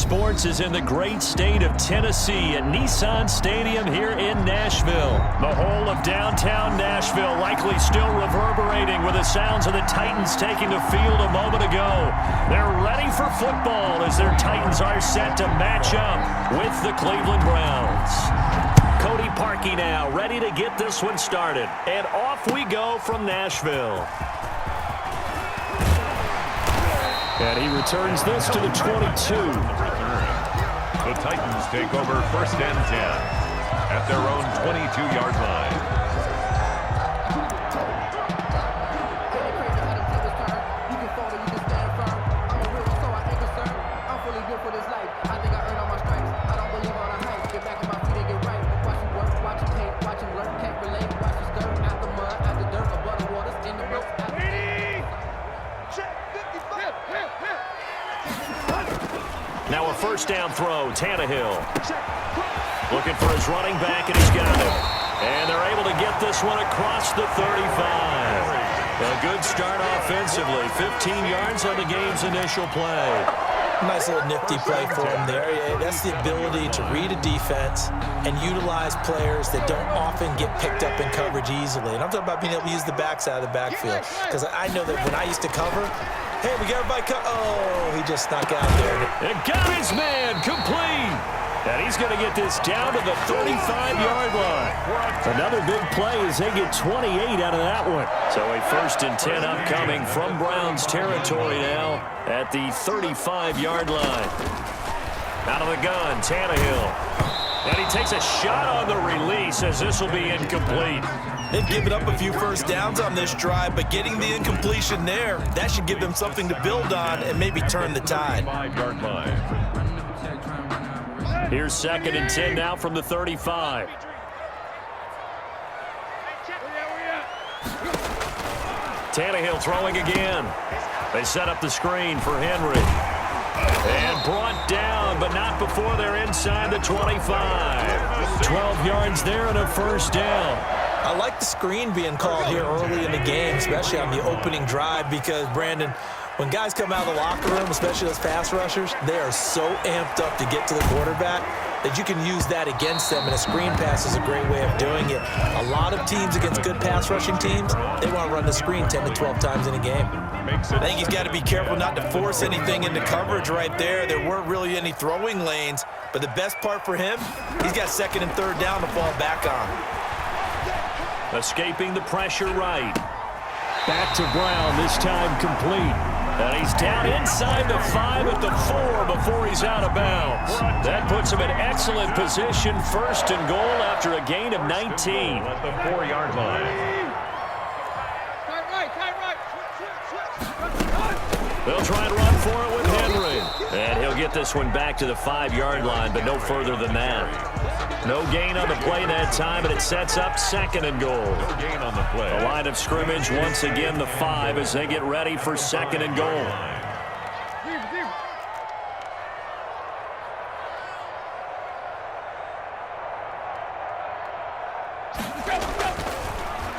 sports is in the great state of Tennessee at Nissan Stadium here in Nashville. The whole of downtown Nashville likely still reverberating with the sounds of the Titans taking the field a moment ago. They're ready for football as their Titans are set to match up with the Cleveland Browns. Cody Parkey now ready to get this one started. And off we go from Nashville. And he returns this to the 22. The Titans take over 1st and 10 at their own 22-yard line. Now a first down throw, Tannehill. Looking for his running back, and he's got it. And they're able to get this one across the 35. A good start offensively. 15 yards on the game's initial play. Nice little nifty play for him there. That's the ability to read a defense and utilize players that don't often get picked up in coverage easily. And I'm talking about being able to use the backside of the backfield. Because I know that when I used to cover, hey, we got everybody oh, he just snuck out there. And got his man complete. And he's going to get this down to the 35-yard line. Another big play as they get 28 out of that one. So a 1st and 10 upcoming from Browns territory now at the 35-yard line. Out of the gun, Tannehill. And he takes a shot on the release as this will be incomplete. They've given up a few first downs on this drive, but getting the incompletion there, that should give them something to build on and maybe turn the tide. 5-yard line. Here's 2nd and 10 now from the 35. Tannehill throwing again. They set up the screen for Henry. And brought down, but not before they're inside the 25. 12 yards there and a first down. I like the screen being called here early in the game, especially on the opening drive, because, Brandon, when guys come out of the locker room, especially those pass rushers, they are so amped up to get to the quarterback that you can use that against them, and a screen pass is a great way of doing it. A lot of teams against good pass rushing teams, they want to run the screen 10 to 12 times in a game. I think he's got to be careful not to force anything into coverage right there. There weren't really any throwing lanes, but the best part for him, he's got 2nd and 3rd down to fall back on. Escaping the pressure right. Back to Brown, this time complete. And he's down inside the 5 at the 4 before he's out of bounds. That puts him in excellent position, 1st and goal after a gain of 19. At the 4-yard line. They'll try and run for it with Henry. And he'll get this one back to the 5-yard line, but no further than that. No gain on the play that time, and it sets up 2nd and goal. No gain on the play. The line of scrimmage once again the 5 as they get ready for 2nd and goal.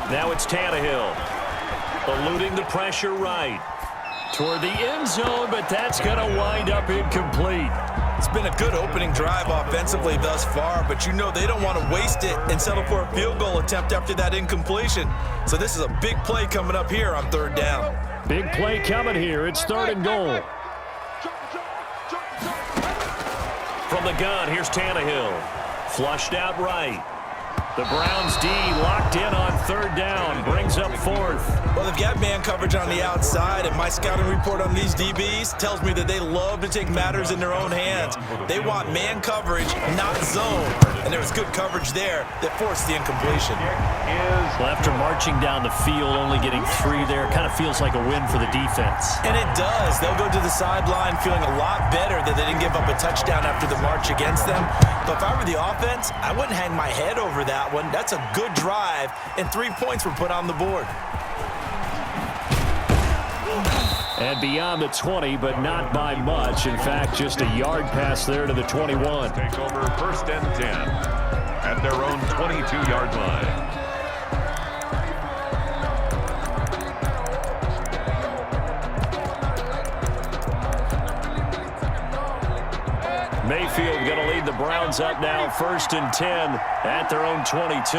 Now it's Tannehill. Eluding the pressure right. Toward the end zone, but that's going to wind up incomplete. It's been a good opening drive offensively thus far, but you know they don't want to waste it and settle for a field goal attempt after that incompletion. So this is a big play coming up here on 3rd down. Big play coming here. It's 3rd and goal. From the gun, here's Tannehill. Flushed out right. The Browns D locked in on 3rd down, brings up 4th. Well, they've got man coverage on the outside, and my scouting report on these DBs tells me that they love to take matters in their own hands. They want man coverage, not zone, and there was good coverage there that forced the incompletion. Well, after marching down the field, only getting 3 there, kind of feels like a win for the defense. And it does. They'll go to the sideline feeling a lot better that they didn't give up a touchdown after the march against them. But if I were the offense, I wouldn't hang my head over that one. That's a good drive, and 3 points were put on the board. And beyond the 20, but not by much. In fact, just a yard pass there to the 21. Take over 1st and 10 at their own 22-yard line. Mayfield going to lead the Browns up now, 1st and 10 at their own 22.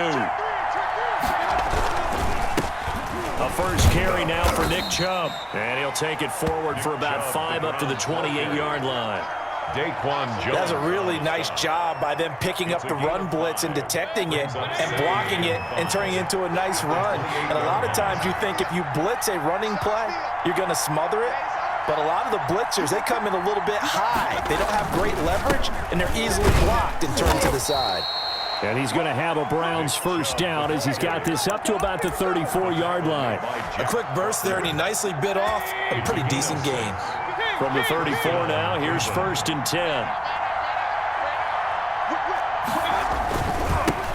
A first carry now for Nick Chubb. And he'll take it forward for about 5 up to the 28-yard line. That's a really nice job by them picking up the run blitz and detecting it and blocking it and turning it into a nice run. And a lot of times you think if you blitz a running play, you're going to smother it. But a lot of the blitzers, they come in a little bit high. They don't have great leverage, and they're easily blocked and turned to the side. And he's going to have a Browns first down as he's got this up to about the 34-yard line. A quick burst there, and he nicely bit off a pretty decent gain. From the 34 now, here's 1st and 10.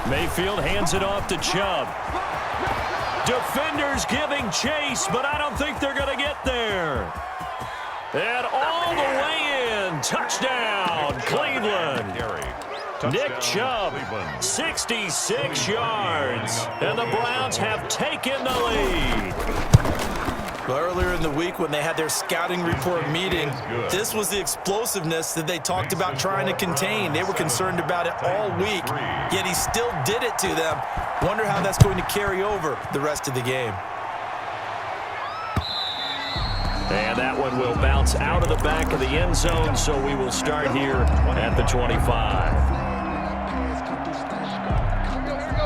Mayfield hands it off to Chubb. Defenders giving chase, but I don't think they're going to get there. And all the way in. Touchdown, Cleveland. Nick Chubb, 66 yards. And the Browns have taken the lead. Well, earlier in the week when they had their scouting report meeting, this was the explosiveness that they talked about trying to contain. They were concerned about it all week, yet he still did it to them. Wonder how that's going to carry over the rest of the game. And that one will bounce out of the back of the end zone, so we will start here at the 25.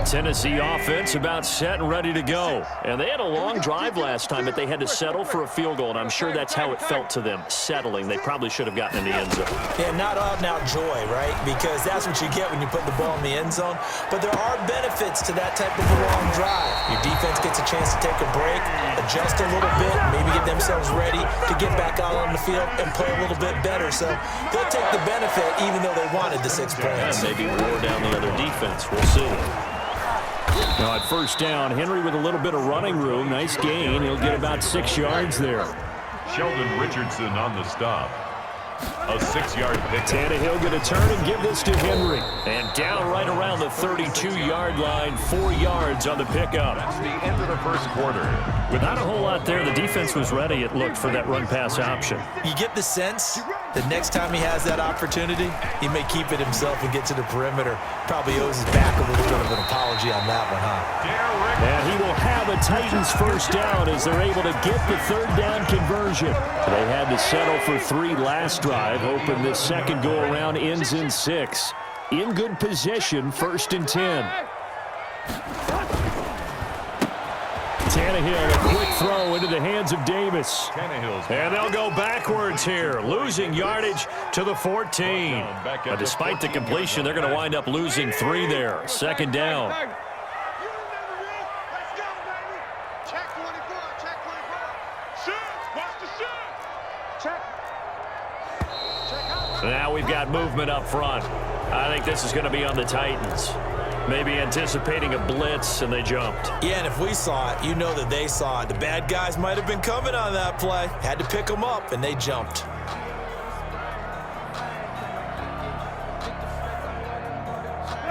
Tennessee offense about set and ready to go. And they had a long drive last time, but they had to settle for a field goal, and I'm sure that's how it felt to them, settling. They probably should have gotten in the end zone. Yeah, not out-and-out joy, right? Because that's what you get when you put the ball in the end zone. But there are benefits to that type of a long drive. Your defense gets a chance to take a break, adjust a little bit, maybe get themselves ready to get back out on the field and play a little bit better. So they'll take the benefit even though they wanted the 6 points. And maybe wore down the other defense. We'll see. Now at first down, Henry with a little bit of running room. Nice gain. He'll get about 6 yards there. Sheldon Richardson on the stop. A 6-yard pick. Tannehill going to turn and give this to Henry. And down right around the 32-yard line, 4 yards on the pickup. That's the end of the first quarter. With not a whole lot there, the defense was ready, it looked, for that run-pass option. You get the sense that next time he has that opportunity, he may keep it himself and get to the perimeter. Probably owes his back a little bit of an apology on that one, huh? And he will have a Titans first down as they're able to get the 3rd down conversion. They had to settle for 3 last drive, hoping this second go-around ends in 6. In good position, 1st and 10. Tannehill, a quick throw into the hands of Davis. And they'll go backwards here, losing yardage to the 14. But despite the completion, they're going to wind up losing 3 there. 2nd down. Now we've got movement up front. I think this is going to be on the Titans. Maybe anticipating a blitz, and they jumped. Yeah, and if we saw it, you know that they saw it. The bad guys might have been coming on that play. Had to pick them up, and they jumped.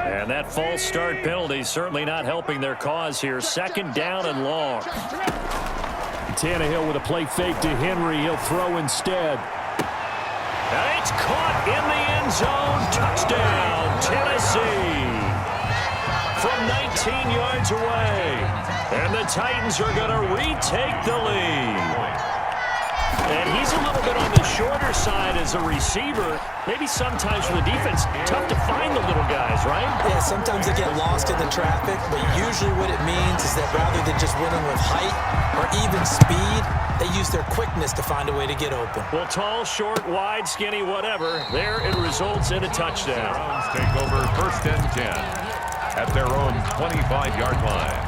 And that false start penalty certainly not helping their cause here. 2nd down and long. Tannehill with a play fake to Henry. He'll throw instead. And it's caught in the end zone. Touchdown, Tennessee. From 19 yards away. And the Titans are going to retake the lead. And he's a little bit on the shorter side as a receiver. Maybe sometimes for the defense, tough to find the little guys, right? Yeah, sometimes they get lost in the traffic, but usually what it means is that rather than just winning with height or even speed, they use their quickness to find a way to get open. Well, tall, short, wide, skinny, whatever, there it results in a touchdown. Browns take over 1st and 10 at their own 25-yard line.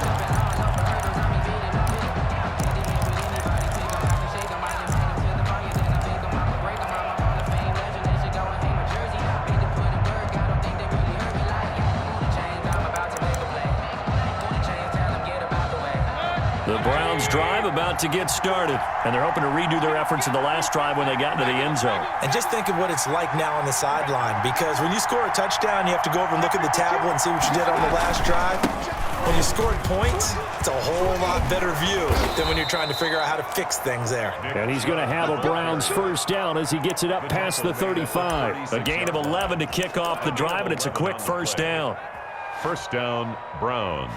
The Browns drive about to get started, and they're hoping to redo their efforts in the last drive when they got into the end zone. And just think of what it's like now on the sideline, because when you score a touchdown, you have to go over and look at the tablet and see what you did on the last drive. When you scored points, it's a whole lot better view than when you're trying to figure out how to fix things there. And he's going to have a Browns first down as he gets it up past the 35. A gain of 11 to kick off the drive, and it's a quick first down. First down, Browns.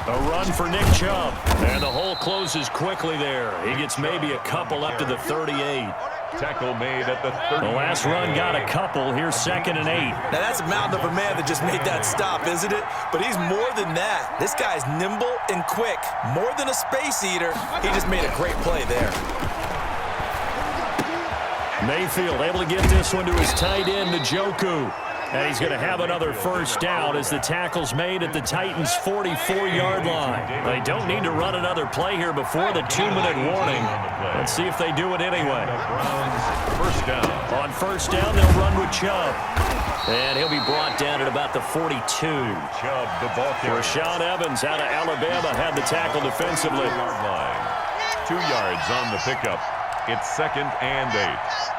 A run for Nick Chubb, and the hole closes quickly there. He gets maybe a couple up to the 38. Tackle made at the 30. The last run got a couple. Here's 2nd and 8. Now, that's a mountain of a man that just made that stop, isn't it? But he's more than that. This guy's nimble and quick. More than a space eater, he just made a great play there. Mayfield able to get this one to his tight end, Njoku. And he's going to have another first down as the tackle's made at the Titans' 44-yard line. They don't need to run another play here before the 2-minute warning. Let's see if they do it anyway. First down. On first down, they'll run with Chubb. And he'll be brought down at about the 42. Chubb, the ball carrier. Rashaan Evans out of Alabama had the tackle defensively. 2 yards on the pickup. It's 2nd and 8.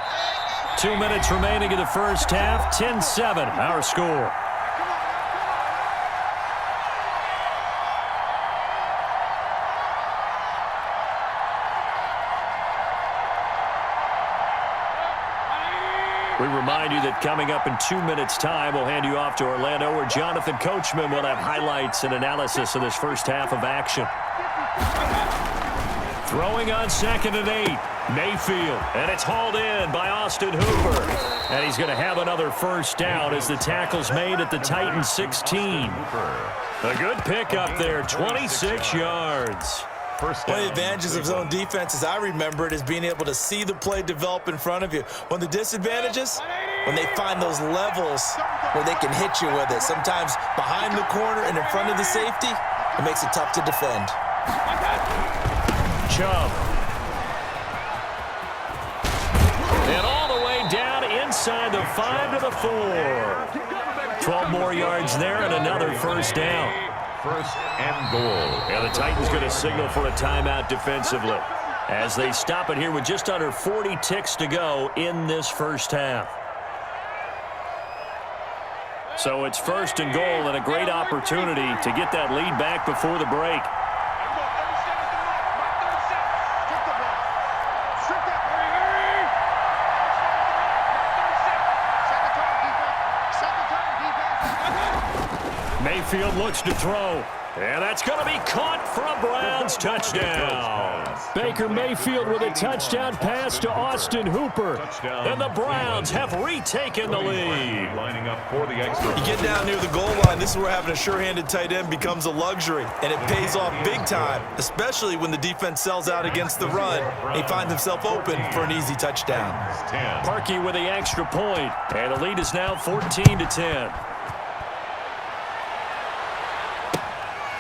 2 minutes remaining in the first half. 10-7, our score. We remind you that coming up in 2 minutes' time, we'll hand you off to Orlando, where Jonathan Coachman will have highlights and analysis of this first half of action. Throwing on 2nd and 8. Mayfield, and it's hauled in by Austin Hooper. And he's going to have another first down as the tackle's made at the Titans' 16. A good pickup there, 26 yards. One of the advantages of zone defense, as I remember it, is being able to see the play develop in front of you. One of the disadvantages, when they find those levels where they can hit you with it, sometimes behind the corner and in front of the safety, it makes it tough to defend. Chubb. And all the way down inside the 5 to the 4. 12 more yards there and another first down. First and goal. And the Titans going to signal for a timeout defensively as they stop it here with just under 40 ticks to go in this first half. So it's first and goal and a great opportunity to get that lead back before the break. Mayfield looks to throw, and that's going to be caught for a Browns touchdown. Baker Mayfield with a touchdown pass to Austin Hooper, and the Browns have retaken the lead. Lining up for the extra. You get down near the goal line, this is where having a sure-handed tight end becomes a luxury, and it pays off big time, especially when the defense sells out against the run. He finds himself open for an easy touchdown. Parkey with the extra point, and the lead is now 14-10.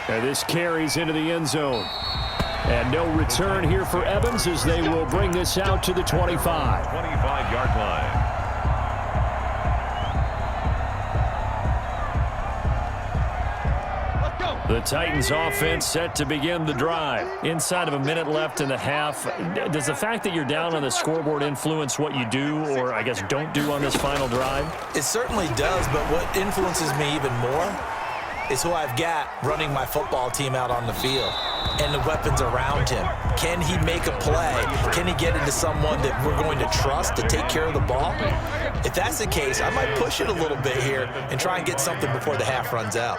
And this carries into the end zone. And no return here for Evans as they will bring this out to the 25. 25-yard line. The Titans offense set to begin the drive. Inside of a minute left in the half. Does the fact that you're down on the scoreboard influence what you do or, I guess, don't do on this final drive? It certainly does, but what influences me even more is who I've got running my football team out on the field and the weapons around him. Can he make a play? Can he get into someone that we're going to trust to take care of the ball? If that's the case, I might push it a little bit here and try and get something before the half runs out.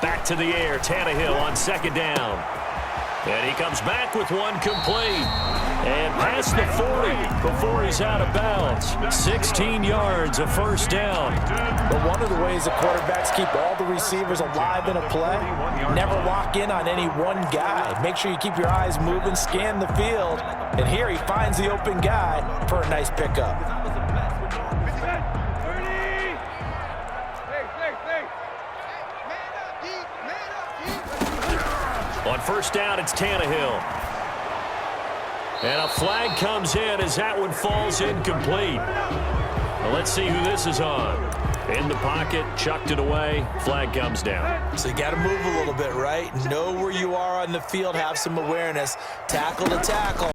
Back to the air, Tannehill on 2nd down. And he comes back with one complete. And past the 40 before he's out of bounds. 16 yards, a first down. But one of the ways that quarterbacks keep all the receivers alive in a play, never lock in on any one guy. Make sure you keep your eyes moving, scan the field. And here he finds the open guy for a nice pickup. On first down, it's Tannehill. And a flag comes in as that one falls incomplete. Well, let's see who this is on. In the pocket, chucked it away, flag comes down. So you got to move a little bit, right? Know where you are on the field, have some awareness. Tackle to tackle.